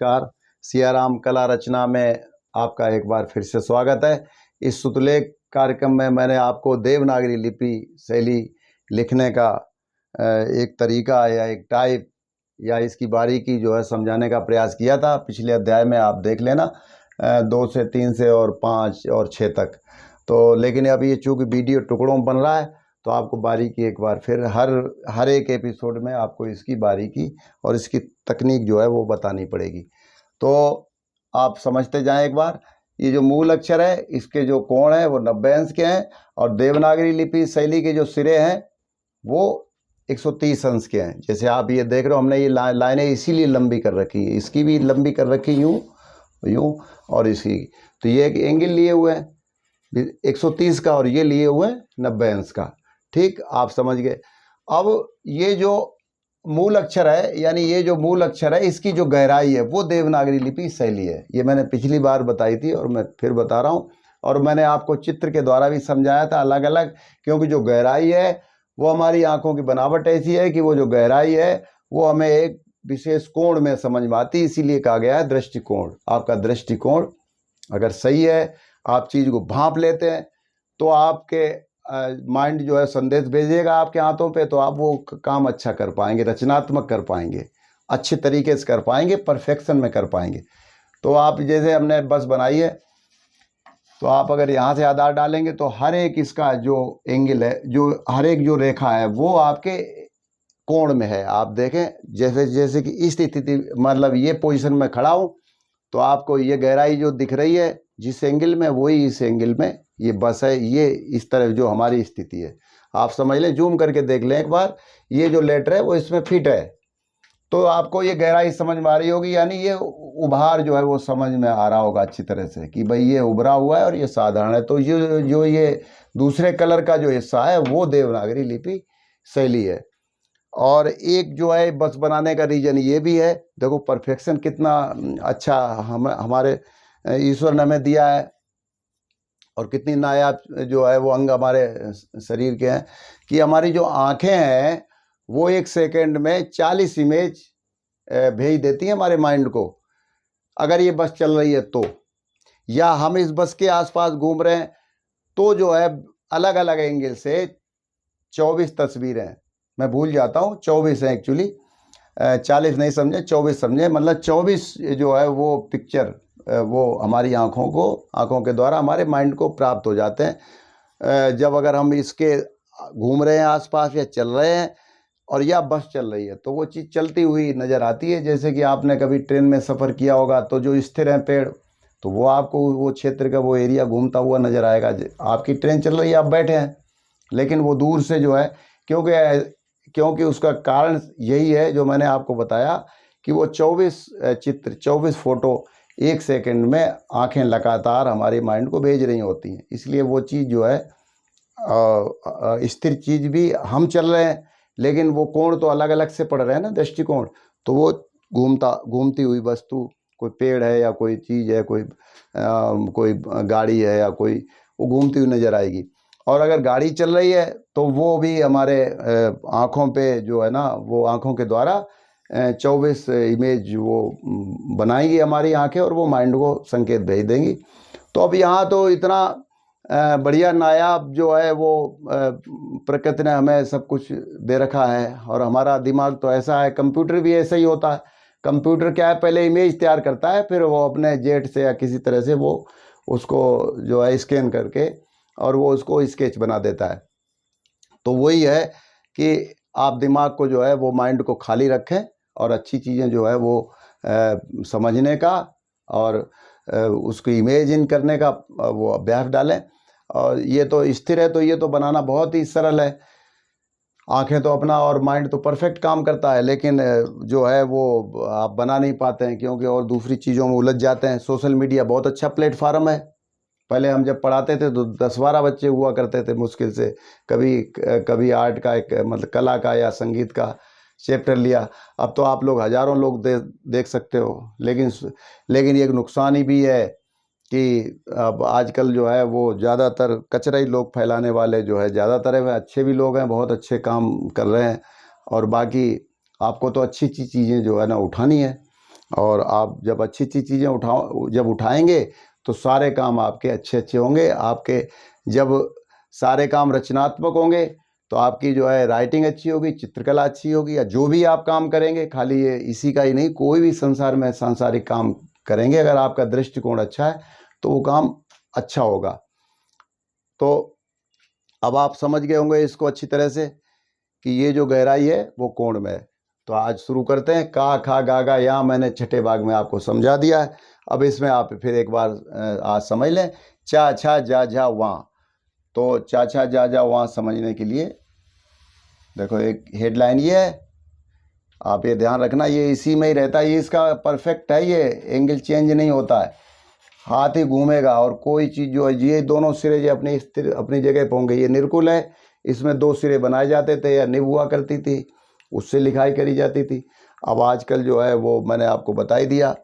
नमस्कार। सियाराम कला रचना में आपका एक बार फिर से स्वागत है। इस सुतलेख कार्यक्रम में मैंने आपको देवनागरी लिपि शैली लिखने का एक तरीका या एक टाइप या इसकी बारीकी जो है समझाने का प्रयास किया था। पिछले अध्याय में आप देख लेना 2 से 3 से और 5 और 6 तक। तो लेकिन अब ये चूँकि वीडियो टुकड़ों में बन रहा है तो आपको बारीकी एक बार फिर हर एक एपिसोड में आपको इसकी बारीकी और इसकी तकनीक जो है वो बतानी पड़ेगी। तो आप समझते जाएं एक बार। ये जो मूल अक्षर है इसके जो कोण है वो 90 अंश के हैं और देवनागरी लिपि शैली के जो सिरे हैं वो 130 अंश के हैं। जैसे आप ये देख रहे हो, हमने ये लाइनें इसीलिए लंबी कर रखी है, इसकी भी लंबी कर रखी यूँ यूँ और इसकी। तो ये एक एंगल लिए हुए हैं 130 का और ये लिए हुए हैं 90 अंश का। ठीक, आप समझ गए। अब ये जो मूल अक्षर है यानी ये जो मूल अक्षर है इसकी जो गहराई है वो देवनागरी लिपि शैली है। ये मैंने पिछली बार बताई थी और मैं फिर बता रहा हूँ और मैंने आपको चित्र के द्वारा भी समझाया था अलग अलग, क्योंकि जो गहराई है वो हमारी आंखों की बनावट ऐसी है कि वो जो गहराई है वो हमें एक विशेष कोण में समझ में आती है, इसीलिए कहा गया है दृष्टिकोण। आपका दृष्टिकोण अगर सही है, आप चीज़ को भांप लेते हैं तो आपके माइंड जो है संदेश भेजेगा आपके हाथों पे, तो आप वो काम अच्छा कर पाएंगे, रचनात्मक कर पाएंगे, अच्छे तरीके से कर पाएंगे, परफेक्शन में कर पाएंगे। तो आप जैसे हमने बस बनाई है तो आप अगर यहाँ से आधार डालेंगे तो हर एक इसका जो एंगल है, जो हर एक जो रेखा है वो आपके कोण में है। आप देखें जैसे कि इस स्थिति मतलब ये पोजीशन में खड़ा हूँ तो आपको ये गहराई जो दिख रही है जिस एंगल में, वही इस एंगल में ये बस है। ये इस तरह जो हमारी स्थिति है आप समझ लें, जूम करके देख लें एक बार। ये जो लेटर है वो इसमें फिट है तो आपको ये गहराई समझ में आ रही होगी, यानी ये उभार जो है वो समझ में आ रहा होगा अच्छी तरह से कि भाई ये उभरा हुआ है और ये साधारण है। तो ये दूसरे कलर का जो हिस्सा है वो देवनागरी लिपि शैली है। और एक जो है बस बनाने का रीजन ये भी है, देखो परफेक्शन कितना अच्छा हमारे ईश्वर ने हमें दिया है और कितनी नायाब जो है वो अंग हमारे शरीर के हैं कि हमारी जो आंखें हैं वो 1 सेकंड में 40 इमेज भेज देती हैं हमारे माइंड को, अगर ये बस चल रही है तो, या हम इस बस के आसपास घूम रहे हैं तो जो है अलग अलग एंगल से 24 तस्वीरें, मैं भूल जाता हूँ 24 है एक्चुअली, 40 नहीं समझे 24 समझे, मतलब 24 जो है वो पिक्चर वो हमारी आँखों के द्वारा हमारे माइंड को प्राप्त हो जाते हैं जब अगर हम इसके घूम रहे हैं आसपास या चल रहे हैं और या बस चल रही है तो वो चीज़ चलती हुई नज़र आती है। जैसे कि आपने कभी ट्रेन में सफ़र किया होगा तो जो स्थिर हैं पेड़ तो वो आपको वो क्षेत्र का वो एरिया घूमता हुआ नज़र आएगा। आपकी ट्रेन चल रही है, आप बैठे हैं, लेकिन वो दूर से जो है क्योंकि उसका कारण यही है जो मैंने आपको बताया कि वो 24 चित्र 24 फोटो 1 सेकंड में आंखें लगातार हमारे माइंड को भेज रही होती हैं। इसलिए वो चीज़ जो है स्थिर चीज़ भी हम चल रहे हैं लेकिन वो कोण तो अलग अलग से पड़ रहे हैं ना, दृष्टिकोण। तो वो घूमती हुई वस्तु, कोई पेड़ है या कोई चीज़ है, कोई गाड़ी है या कोई, वो घूमती हुई नज़र आएगी। और अगर गाड़ी चल रही है तो वो भी हमारे आँखों पे जो है ना वो आँखों के द्वारा 24 इमेज वो बनाएंगी हमारी आंखें और वो माइंड को संकेत भेज देंगी। तो अब यहाँ तो इतना बढ़िया नायाब जो है वो प्रकृति ने हमें सब कुछ दे रखा है और हमारा दिमाग तो ऐसा है, कंप्यूटर भी ऐसा ही होता है। कंप्यूटर क्या है, पहले इमेज तैयार करता है फिर वो अपने जेट से या किसी तरह से वो उसको जो है स्कैन करके और वो उसको स्केच बना देता है। तो वही है कि आप दिमाग को जो है वो माइंड को खाली रखें और अच्छी चीज़ें जो है वो समझने का और उसको इमेजिन करने का वो अभ्यास डालें। और ये तो स्थिर है तो ये तो बनाना बहुत ही सरल है, आंखें तो अपना और माइंड तो परफेक्ट काम करता है, लेकिन जो है वो आप बना नहीं पाते हैं क्योंकि और दूसरी चीज़ों में उलझ जाते हैं। सोशल मीडिया बहुत अच्छा प्लेटफार्म है। पहले हम जब पढ़ाते थे तो 10-12 बच्चे हुआ करते थे मुश्किल से, कभी आर्ट का एक मतलब कला का या संगीत का चैप्टर लिया। अब तो आप लोग हज़ारों लोग देख सकते हो। लेकिन एक नुकसान ही भी है कि अब आजकल जो है वो ज़्यादातर कचरा ही लोग फैलाने वाले जो है ज़्यादातर है, वे अच्छे भी लोग हैं, बहुत अच्छे काम कर रहे हैं और बाकी आपको तो अच्छी चीज़ें जो है ना उठानी है। और आप जब अच्छी अच्छी चीज़ें जब उठाएंगे तो सारे काम आपके अच्छे अच्छे होंगे। आपके जब सारे काम रचनात्मक होंगे तो आपकी जो है राइटिंग अच्छी होगी, चित्रकला अच्छी होगी, या जो भी आप काम करेंगे, खाली ये इसी का ही नहीं, कोई भी संसार में सांसारिक काम करेंगे, अगर आपका दृष्टिकोण अच्छा है तो वो काम अच्छा होगा। तो अब आप समझ गए होंगे इसको अच्छी तरह से कि ये जो गहराई है वो कोण में है। तो आज शुरू करते हैं। का, खा, गा, गा, यहाँ मैंने छठे भाग में आपको समझा दिया है। अब इसमें आप फिर एक बार आज समझ लें। चा, छा, जा, झा, वहाँ। तो चा, छा, जा, झा, वहाँ समझने के लिए देखो एक हेडलाइन ये है, आप ये ध्यान रखना, ये इसी में ही रहता है, ये इसका परफेक्ट है, ये एंगल चेंज नहीं होता है, हाथ ही घूमेगा और कोई चीज़ जो है, ये दोनों सिरे जो अपनी जगह पे होंगे। ये निर्कुल है, इसमें दो सिरे बनाए जाते थे या निब हुआ करती थी, उससे लिखाई करी जाती थी। अब आजकल जो है वो मैंने आपको बता ही दिया,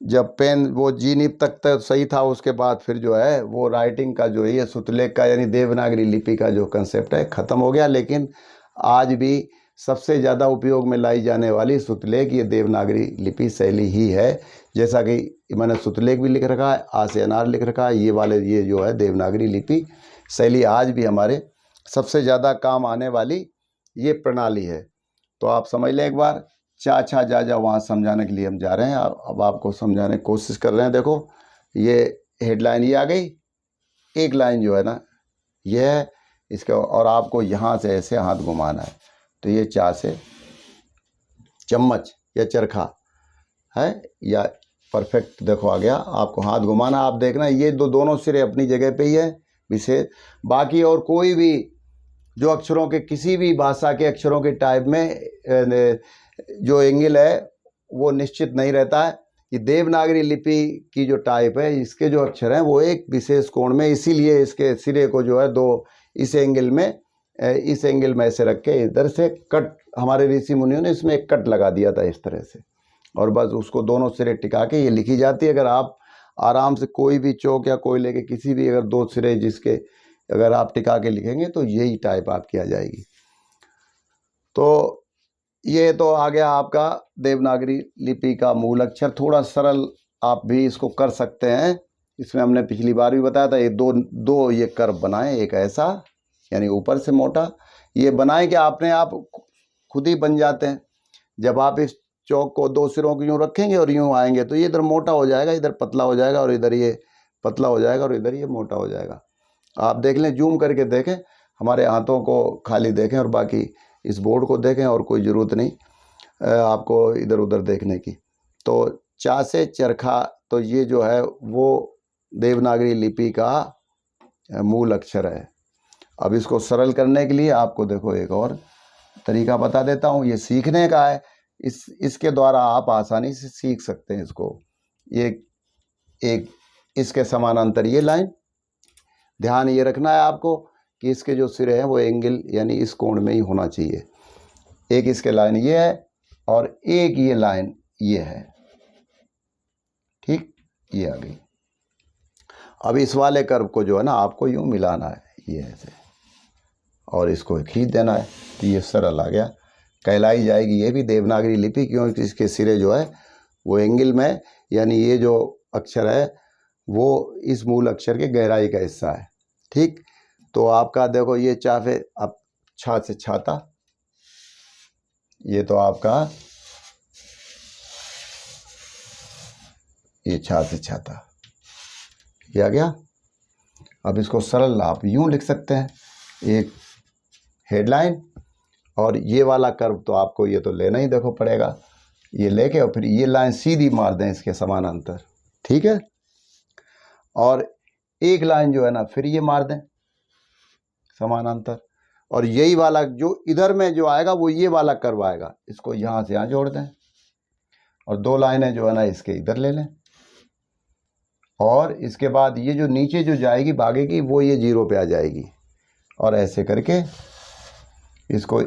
जब पेन वो जी निब तक तो सही था, उसके बाद फिर जो है वो राइटिंग का जो ये शुतलेख का यानी देवनागरी लिपि का जो कंसेप्ट है ख़त्म हो गया। लेकिन आज भी सबसे ज़्यादा उपयोग में लाई जाने वाली शुतलेख ये देवनागरी लिपि शैली ही है। जैसा कि मैंने शुतलेख भी लिख रखा है, आ से अनार लिख रखा है, ये वाले ये जो है देवनागरी लिपि शैली आज भी हमारे सबसे ज़्यादा काम आने वाली ये प्रणाली है। तो आप समझ लें एक बार। चा, छा, जा, जा, वहाँ समझाने के लिए हम जा रहे हैं। अब आपको समझाने की कोशिश कर रहे हैं। देखो ये हेडलाइन ये आ गई, एक लाइन जो है ना ये है इसका, और आपको यहाँ से ऐसे हाथ घुमाना है। तो ये चा से चम्मच या चरखा है, या परफेक्ट देखो आ गया, आपको हाथ घुमाना। आप देखना ये दोनों सिरे अपनी जगह पे ही है विशेष। बाकी और कोई भी जो अक्षरों के, किसी भी भाषा के अक्षरों के टाइप में जो एंगल है वो निश्चित नहीं रहता है। ये देवनागरी लिपि की जो टाइप है, इसके जो अक्षर हैं वो एक विशेष कोण में, इसीलिए इसके सिरे को जो है दो इस एंगल में ऐसे रख के इधर से कट, हमारे ऋषि मुनियों ने इसमें एक कट लगा दिया था इस तरह से, और बस उसको दोनों सिरे टिका के ये लिखी जाती है। अगर आप आराम से कोई भी चौक या कोई लेके किसी भी अगर दो सिरे जिसके अगर आप टिका के लिखेंगे तो यही टाइप आपकी आ जाएगी। तो ये तो आ गया आपका देवनागरी लिपि का मूल अक्षर। थोड़ा सरल आप भी इसको कर सकते हैं। इसमें हमने पिछली बार भी बताया था, ये दो ये कर्व बनाएं, एक ऐसा यानी ऊपर से मोटा, ये बनाएं कि अपने आप खुद ही बन जाते हैं। जब आप इस चौक को दो सिरों को यूँ रखेंगे और यूँ आएंगे तो ये इधर मोटा हो जाएगा, इधर पतला हो जाएगा, और इधर ये पतला हो जाएगा, और इधर ये मोटा हो जाएगा। आप देख लें, जूम करके देखें, हमारे हाथों को खाली देखें और बाकी इस बोर्ड को देखें, और कोई ज़रूरत नहीं आपको इधर उधर देखने की। तो चा से चरखा, तो ये जो है वो देवनागरी लिपि का मूल अक्षर है। अब इसको सरल करने के लिए आपको देखो एक और तरीका बता देता हूँ, ये सीखने का है। इसके द्वारा आप आसानी से सीख सकते हैं इसको। ये एक इसके समानांतर ये लाइन, ध्यान ये रखना है आपको कि इसके जो सिरे हैं वो एंगल यानी इस कोण में ही होना चाहिए। एक इसके लाइन ये है और एक ये लाइन ये है, ठीक, ये आ गई। अब इस वाले कर्व को जो है ना आपको यूँ मिलाना है, ये ऐसे, और इसको खींच देना है, तो ये सरल आ गया, कहलाई जाएगी ये भी देवनागरी लिपि, क्योंकि इसके सिरे जो है वो एंगल में, यानी ये जो अक्षर है वो इस मूल अक्षर के गहराई का हिस्सा है, ठीक। तो आपका देखो ये चाफे, अब छा से छाता, ये तो आपका ये छा से छाता, ये आ गया। अब इसको सरल आप यूँ लिख सकते हैं, एक हेडलाइन और ये वाला कर्व तो आपको ये तो लेना ही देखो पड़ेगा, ये लेके और फिर ये लाइन सीधी मार दें इसके समानांतर, ठीक है। और एक लाइन जो है ना फिर ये मार दें समानांतर, और यही वाला जो इधर में जो आएगा वो ये वाला कर्व आएगा, इसको यहाँ से यहाँ जोड़ दें, और दो लाइनें जो है ना इसके इधर ले लें, और इसके बाद ये जो नीचे जो जाएगी भागेगी वो ये जीरो पे आ जाएगी, और ऐसे करके इसको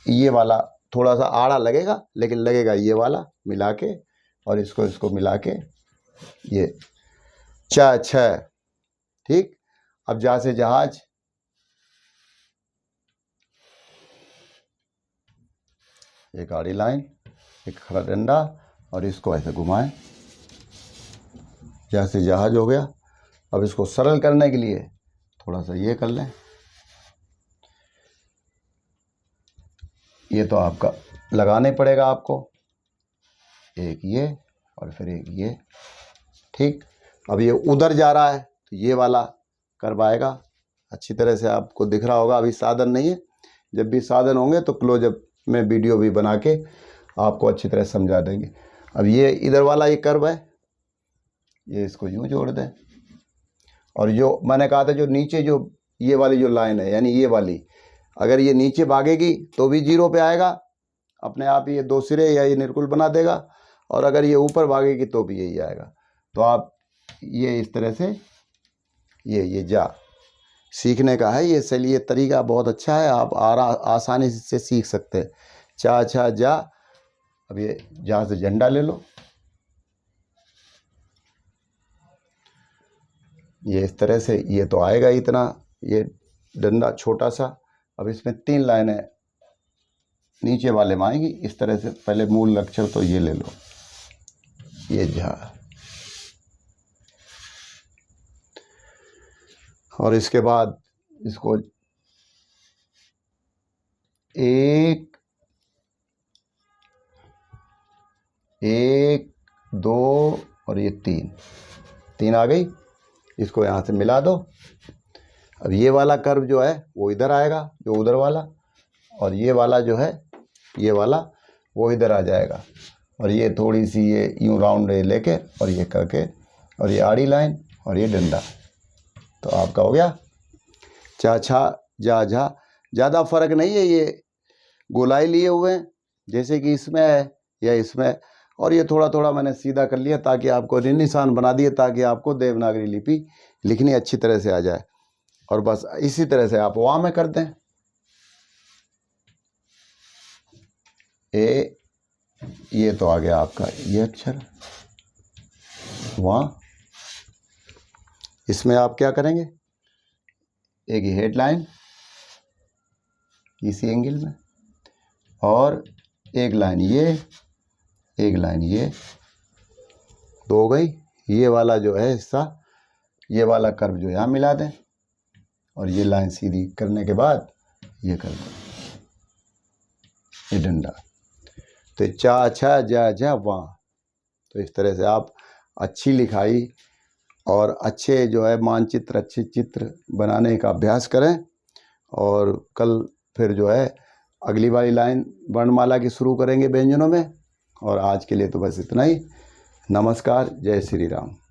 ये वाला थोड़ा सा आड़ा लगेगा लेकिन लगेगा ये वाला मिला के, और इसको मिला के ये चा छ, ठीक। अब जा से जहाज, एक आड़ी लाइन, एक खड़ा डंडा, और इसको ऐसे घुमाएं, जैसे जहाज हो गया। अब इसको सरल करने के लिए थोड़ा सा ये कर लें, ये तो आपका लगाना ही पड़ेगा आपको, एक ये और फिर एक ये। ठीक, अब ये उधर जा रहा है तो ये वाला कर्व आएगा। अच्छी तरह से आपको दिख रहा होगा, अभी साधन नहीं है, जब भी साधन होंगे तो क्लोजअप में वीडियो भी बना के आपको अच्छी तरह समझा देंगे। अब ये इधर वाला ये कर्व है, ये इसको यूँ जोड़ दें। और जो मैंने कहा था जो नीचे जो ये वाली जो लाइन है, यानी ये वाली, अगर ये नीचे भागेगी तो भी 0 पे आएगा अपने आप, ये 2 सिरे या ये निर्कुल बना देगा। और अगर ये ऊपर भागेगी तो भी यही आएगा। तो आप ये इस तरह से ये जा सीखने का है ये। चलिए, तरीका बहुत अच्छा है, आप आसानी से सीख सकते हैं। चा छा जा। अब ये जहाँ से झंडा ले लो, ये इस तरह से ये तो आएगा इतना, ये डंडा छोटा सा। अब इसमें 3 लाइनें नीचे वाले में आएंगी इस तरह से। पहले मूल अक्षर तो ये ले लो, ये झा, और इसके बाद इसको 1 1 2 और ये 3 आ गई। इसको यहाँ से मिला दो। अब ये वाला कर्व जो है वो इधर आएगा, जो उधर वाला, और ये वाला जो है ये वाला वो इधर आ जाएगा। और ये थोड़ी सी ये यूँ राउंड लेके और ये करके, और ये आड़ी लाइन और ये डंडा, तो आपका हो गया चा छा जा झा। ज़्यादा फर्क नहीं है, ये गोलाई लिए हुए हैं जैसे कि इसमें है या इसमें, और ये थोड़ा थोड़ा मैंने सीधा कर लिया ताकि आपको निशान बना दिए, ताकि आपको देवनागरी लिपि लिखनी अच्छी तरह से आ जाए। और बस इसी तरह से आप वहाँ में कर दें। ये तो आ गया आपका ये अक्षर वहाँ। इसमें आप क्या करेंगे, एक हेडलाइन इसी एंगल में, और एक लाइन ये, एक लाइन ये, 2 हो गई। ये वाला जो है हिस्सा, ये वाला कर्व जो यहाँ मिला दें, और ये लाइन सीधी करने के बाद ये कर दो, ये डंडा। तो चा छा जा झा वहाँ। तो इस तरह से आप अच्छी लिखाई और अच्छे जो है मानचित्र, अच्छे चित्र बनाने का अभ्यास करें। और कल फिर जो है अगली वाली लाइन वर्णमाला की शुरू करेंगे व्यंजनों में। और आज के लिए तो बस इतना ही। नमस्कार, जय श्री राम।